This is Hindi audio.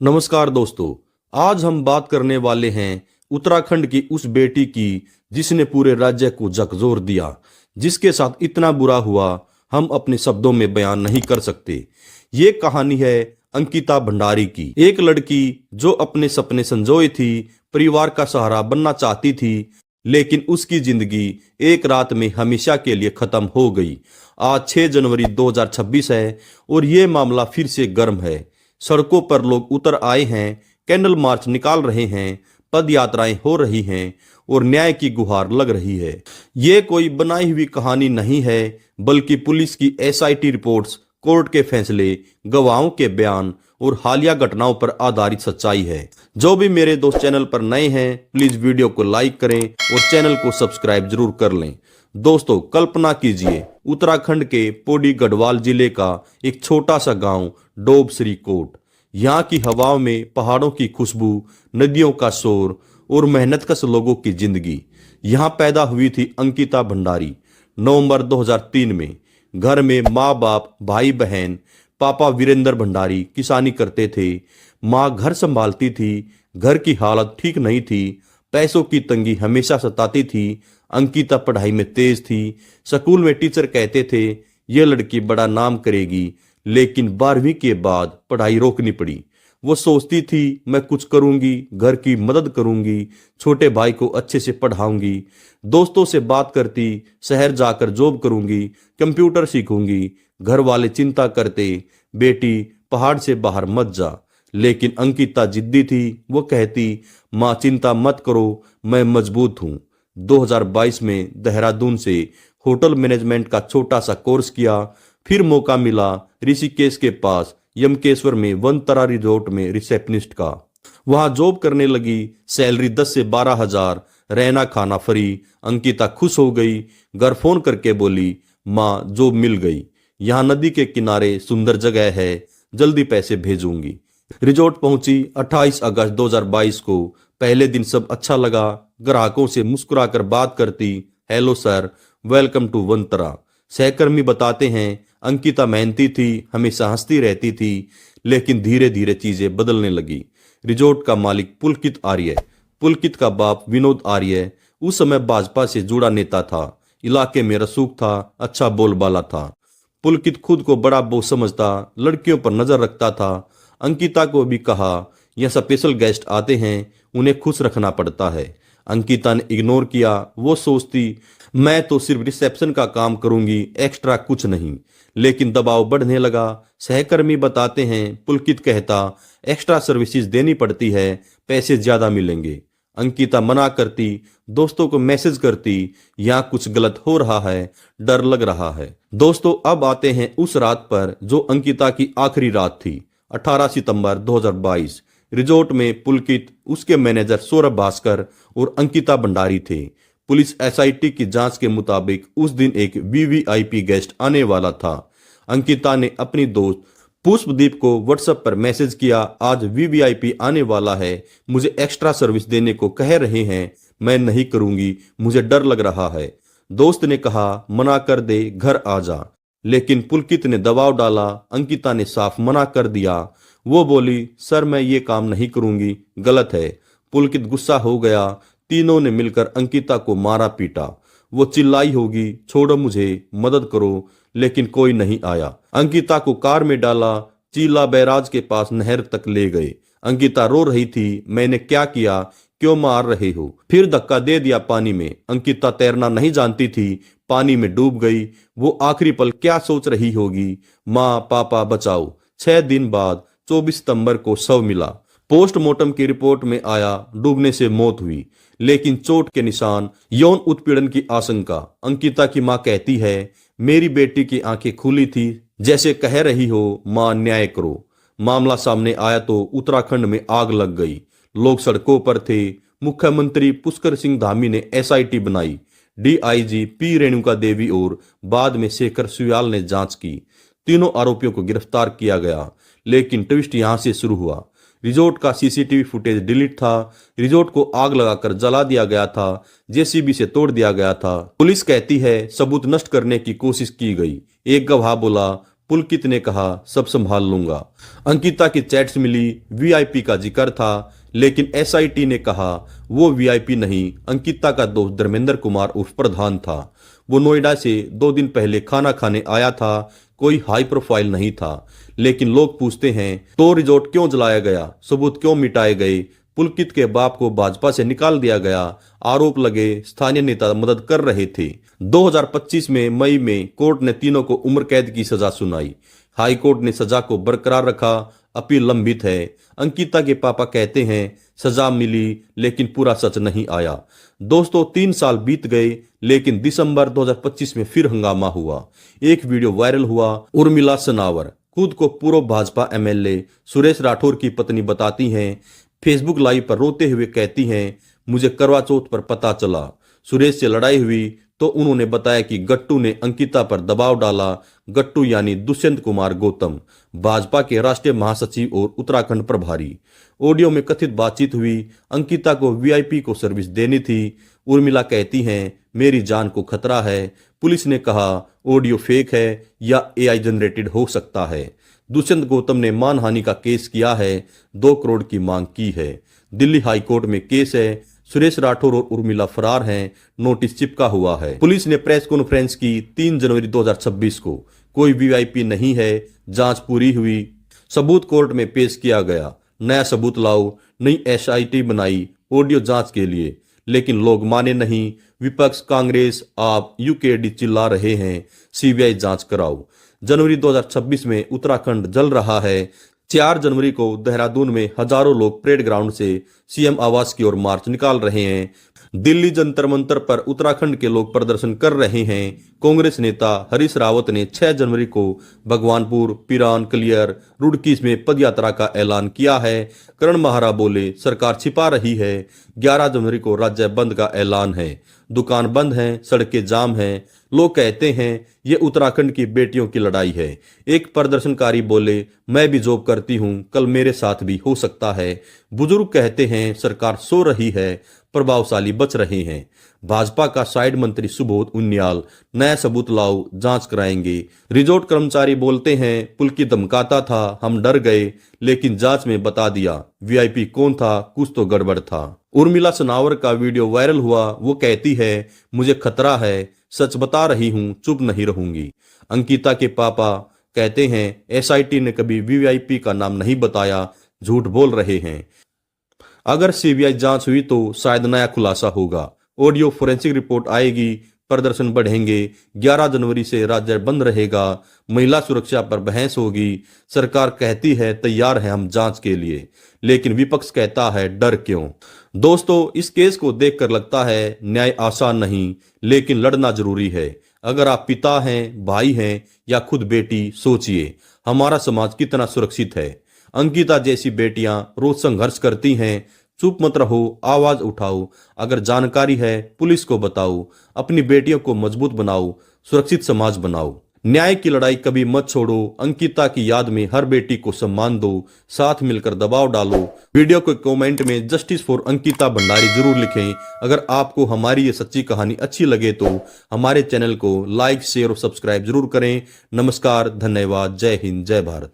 नमस्कार दोस्तों। आज हम बात करने वाले हैं उत्तराखंड की उस बेटी की जिसने पूरे राज्य को झकझोर दिया, जिसके साथ इतना बुरा हुआ हम अपने शब्दों में बयान नहीं कर सकते। ये कहानी है अंकिता भंडारी की, एक लड़की जो अपने सपने संजोए थी, परिवार का सहारा बनना चाहती थी, लेकिन उसकी जिंदगी एक रात में हमेशा के लिए खत्म हो गई। आज 6 जनवरी 2026 है और ये मामला फिर से गर्म है। सड़कों पर लोग उतर आए हैं, कैंडल मार्च निकाल रहे हैं, पद यात्राएं हो रही हैं और न्याय की गुहार लग रही है। ये कोई बनाई हुई कहानी नहीं है, बल्कि पुलिस की एसआईटी रिपोर्ट्स, कोर्ट के फैसले, गवाहों के बयान और हालिया घटनाओं पर आधारित सच्चाई है। जो भी मेरे दोस्त चैनल पर नए हैं, प्लीज वीडियो को लाइक करें और चैनल को सब्सक्राइब जरूर कर लें। दोस्तों, कल्पना कीजिए, उत्तराखंड के पौड़ी गढ़वाल जिले का एक छोटा सा गांव डोब श्री कोट। यहाँ की हवाओं में पहाड़ों की खुशबू, नदियों का शोर और मेहनतकश लोगों की जिंदगी। यहाँ पैदा हुई थी अंकिता भंडारी नवंबर 2003 में। घर में माँ बाप, भाई बहन। पापा वीरेंद्र भंडारी किसानी करते थे, माँ घर संभालती थी। घर की हालत ठीक नहीं थी, पैसों की तंगी हमेशा सताती थी। अंकिता पढ़ाई में तेज थी, स्कूल में टीचर कहते थे यह लड़की बड़ा नाम करेगी, लेकिन 12वीं के बाद पढ़ाई रोकनी पड़ी। वो सोचती थी मैं कुछ करूंगी, घर की मदद करूंगी, छोटे भाई को अच्छे से पढ़ाऊंगी, दोस्तों से बात करती, शहर जाकर जॉब करूंगी, कंप्यूटर सीखूंगी। घर वाले चिंता करते, बेटी पहाड़ से बाहर मत जा। लेकिन अंकिता जिद्दी थी, वो कहती माँ चिंता मत करो, मैं मजबूत हूँ। 2022 में देहरादून से होटल मैनेजमेंट का छोटा सा कोर्स किया। फिर मौका मिला ऋषिकेश के पास यमकेश्वर में वनतरा रिजोर्ट में रिसेप्शनिस्ट का। वहां जॉब करने लगी। सैलरी 10 से 12 हजार, रहना खाना फ्री। अंकिता खुश हो गई, घर फोन करके बोली माँ जॉब मिल गई, यहाँ नदी के किनारे सुंदर जगह है, जल्दी पैसे भेजूंगी। रिजोर्ट पहुंची 28 अगस्त 2022 को। पहले दिन सब अच्छा लगा, ग्राहकों से मुस्कुराकर बात करती, हेलो सर, वेलकम टू वनतरा। सहकर्मी बताते हैं अंकिता मेहनती थी, हमेशा हंसती रहती थी। लेकिन धीरे धीरे चीजें बदलने लगी। रिजोर्ट का मालिक पुलकित आर्य, पुलकित का बाप विनोद आर्य उस समय भाजपा से जुड़ा नेता था, इलाके में रसूख था, अच्छा बोलबाला था। पुलकित खुद को बड़ा बॉस समझता, लड़कियों पर नजर रखता था। अंकिता को भी कहा यह स्पेशल गेस्ट आते हैं, उन्हें खुश रखना पड़ता है। अंकिता ने इग्नोर किया। वो सोचती मैं तो सिर्फ रिसेप्शन का काम करूंगी, एक्स्ट्रा कुछ नहीं। लेकिन दबाव बढ़ने लगा। सहकर्मी बताते हैं पुलकित कहता एक्स्ट्रा सर्विसेज देनी पड़ती है, पैसे ज्यादा मिलेंगे। अंकिता मना करती, दोस्तों को मैसेज करती यहाँ कुछ गलत हो रहा है, डर लग रहा है। दोस्तों, अब आते हैं उस रात पर जो अंकिता की आखिरी रात थी। 18 सितंबर 2022 रिजोर्ट में पुलकित, उसके मैनेजर सौरभ भास्कर और अंकिता भंडारी थे। पुलिस एसआईटी की जांच के मुताबिक उस दिन एक वीवीआईपी गेस्ट आने वाला था। अंकिता ने अपनी दोस्त पुष्पदीप को व्हाट्सएप पर मैसेज किया, आज वीवीआईपी आने वाला है, मुझे एक्स्ट्रा सर्विस देने को कह रहे हैं, मैं नहीं करूंगी, मुझे डर लग रहा है। दोस्त ने कहा मना कर दे, घर आ जा। लेकिन पुलकित ने दबाव डाला। अंकिता ने साफ मना कर दिया। वो बोली सर मैं ये काम नहीं करूंगी, गलत है। पुलकित गुस्सा हो गया। तीनों ने मिलकर अंकिता को मारा पीटा। वो चिल्लाई होगी छोड़ो मुझे, मदद करो, लेकिन कोई नहीं आया। अंकिता को कार में डाला, चीला बैराज के पास नहर तक ले गए। अंकिता रो रही थी, मैंने क्या किया, क्यों मार रहे हो। फिर धक्का दे दिया पानी में। अंकिता तैरना नहीं जानती थी, पानी में डूब गई। वो आखिरी पल क्या सोच रही होगी, माँ पापा बचाओ। 6 दिन बाद 24 सितंबर को शव मिला। पोस्टमार्टम की रिपोर्ट में आया डूबने से मौत हुई, लेकिन चोट के निशान, यौन उत्पीड़न की आशंका। अंकिता की मां कहती है मेरी बेटी की आंखें खुली थी, जैसे कह रही हो मां न्याय करो। मामला सामने आया तो उत्तराखंड में आग लग गई। लोग सड़कों पर थे। मुख्यमंत्री पुष्कर सिंह धामी ने एसआईटी बनाई। डीआईजी पी रेणुका देवी और बाद में शेखर सुयाल ने जांच की। तीनों आरोपियों को गिरफ्तार किया गया। लेकिन ट्विस्ट यहां से शुरू हुआ। रिजोर्ट का सीसीटीवी फुटेज डिलीट था। रिजोर्ट को आग लगाकर जला दिया गया था, जेसीबी से तोड़ दिया गया था। पुलिस कहती है सबूत नष्ट करने की कोशिश की गई। एक गवाह बोला पुलकित ने कहा सब संभाल लूंगा। अंकिता की चैट्स मिली, वीआईपी का जिक्र था, लेकिन एसआईटी ने कहा वो वीआईपी नहीं, अंकिता का दोस्त धर्मेंद्र कुमार उर्फ प्रधान था। वो नोएडा से 2 दिन पहले खाना खाने आया था, कोई हाई प्रोफाइल नहीं था। लेकिन लोग पूछते हैं तो रिजॉर्ट क्यों जलाया गया, सबूत क्यों मिटाए गए, पुलकित के बाप को भाजपा से निकाल दिया गया, आरोप लगे स्थानीय नेता मदद कर रहे थे। 2025 में मई में कोर्ट ने तीनों को उम्र कैद की सजा सुनाई। हाई कोर्ट ने सजा को बरकरार रखा, अपील लंबित है। अंकिता के पापा कहते हैं सजा मिली लेकिन पूरा सच नहीं आया। दोस्तों 3 साल बीत गए, लेकिन दिसंबर 2025 में फिर हंगामा हुआ। एक वीडियो वायरल हुआ। उर्मिला सनावर खुद को पूर्व भाजपा एमएलए सुरेश राठौर की पत्नी बताती हैं। फेसबुक लाइव पर रोते हुए कहती हैं, मुझे करवा चौथ पर पता चला सुरेश से लड़ाई हुई तो उन्होंने बताया कि गट्टू ने अंकिता पर दबाव डाला। गट्टू यानी दुष्यंत कुमार गौतम, भाजपा के राष्ट्रीय महासचिव और उत्तराखंड प्रभारी। ऑडियो में कथित बातचीत हुई। अंकिता को वीआईपी को सर्विस देनी थी। उर्मिला कहती हैं मेरी जान को खतरा है। पुलिस ने कहा ऑडियो फेक है या एआई जनरेटेड हो सकता है। दुष्यंत गौतम ने मानहानि का केस किया है, 2 करोड़ की मांग की है। दिल्ली हाई कोर्ट में केस है। सुरेश राठौर और उर्मिला फरार हैं, नोटिस चिपका हुआ है। पुलिस ने प्रेस कॉन्फ्रेंस की 3 जनवरी 2026 को। कोई वीआईपी नहीं है, जांच पूरी हुई, सबूत कोर्ट में पेश किया गया। नया सबूत लाओ, नई एसआईटी बनाई ऑडियो जांच के लिए, लेकिन लोग माने नहीं। विपक्ष, कांग्रेस, आप, यूकेडी चिल्ला रहे हैं सीबीआई जांच कराओ। जनवरी 2026 में उत्तराखंड जल रहा है। 4 जनवरी को देहरादून में हजारों लोग परेड ग्राउंड से सीएम आवास की ओर मार्च निकाल रहे हैं। दिल्ली जंतर मंतर पर उत्तराखंड के लोग प्रदर्शन कर रहे हैं। कांग्रेस नेता हरीश रावत ने 6 जनवरी को भगवानपुर, पिरान, कलियर, रुड़की में पदयात्रा का ऐलान किया है। करण महारा बोले सरकार छिपा रही है। 11 जनवरी को राज्य बंद का ऐलान है। दुकान बंद हैं, सड़कें जाम हैं। लोग कहते हैं ये उत्तराखंड की बेटियों की लड़ाई है। एक प्रदर्शनकारी बोले मैं भी जॉब करती हूं, कल मेरे साथ भी हो सकता है। बुजुर्ग कहते हैं सरकार सो रही है, प्रभावशाली बच रहे हैं। भाजपा का साइड मंत्री सुबोध उनियाल नया सबूत लाओ, जांच कराएंगे। रिजॉर्ट कर्मचारी बोलते हैं पुलकित धमकाता था, हम डर गए, लेकिन जांच में बता दिया वीआईपी कौन था, कुछ तो गड़बड़ था। उर्मिला सनावर का वीडियो वायरल हुआ। वो कहती है मुझे खतरा है, सच बता रही हूं, चुप नहीं रहूंगी। अंकिता के पापा कहते हैं एसआईटी ने कभी वीआईपी का नाम नहीं बताया, झूठ बोल रहे हैं। अगर सीबीआई जांच हुई तो शायद नया खुलासा होगा। ऑडियो फोरेंसिक रिपोर्ट आएगी, प्रदर्शन बढ़ेंगे। 11 जनवरी से राज्य बंद रहेगा। महिला सुरक्षा पर बहस होगी। सरकार कहती है तैयार है हम जांच के लिए, लेकिन विपक्ष कहता है डर क्यों। दोस्तों इस केस को देखकर लगता है न्याय आसान नहीं, लेकिन लड़ना जरूरी है। अगर आप पिता हैं, भाई हैं या खुद बेटी, सोचिए हमारा समाज कितना सुरक्षित है। अंकिता जैसी बेटियां रोज संघर्ष करती हैं। चुप मत रहो, आवाज उठाओ। अगर जानकारी है पुलिस को बताओ। अपनी बेटियों को मजबूत बनाओ, सुरक्षित समाज बनाओ। न्याय की लड़ाई कभी मत छोड़ो। अंकिता की याद में हर बेटी को सम्मान दो, साथ मिलकर दबाव डालो। वीडियो को कमेंट में जस्टिस फॉर अंकिता भंडारी जरूर लिखें। अगर आपको हमारी ये सच्ची कहानी अच्छी लगे तो हमारे चैनल को लाइक, शेयर और सब्सक्राइब जरूर करें। नमस्कार, धन्यवाद, जय हिंद, जय भारत।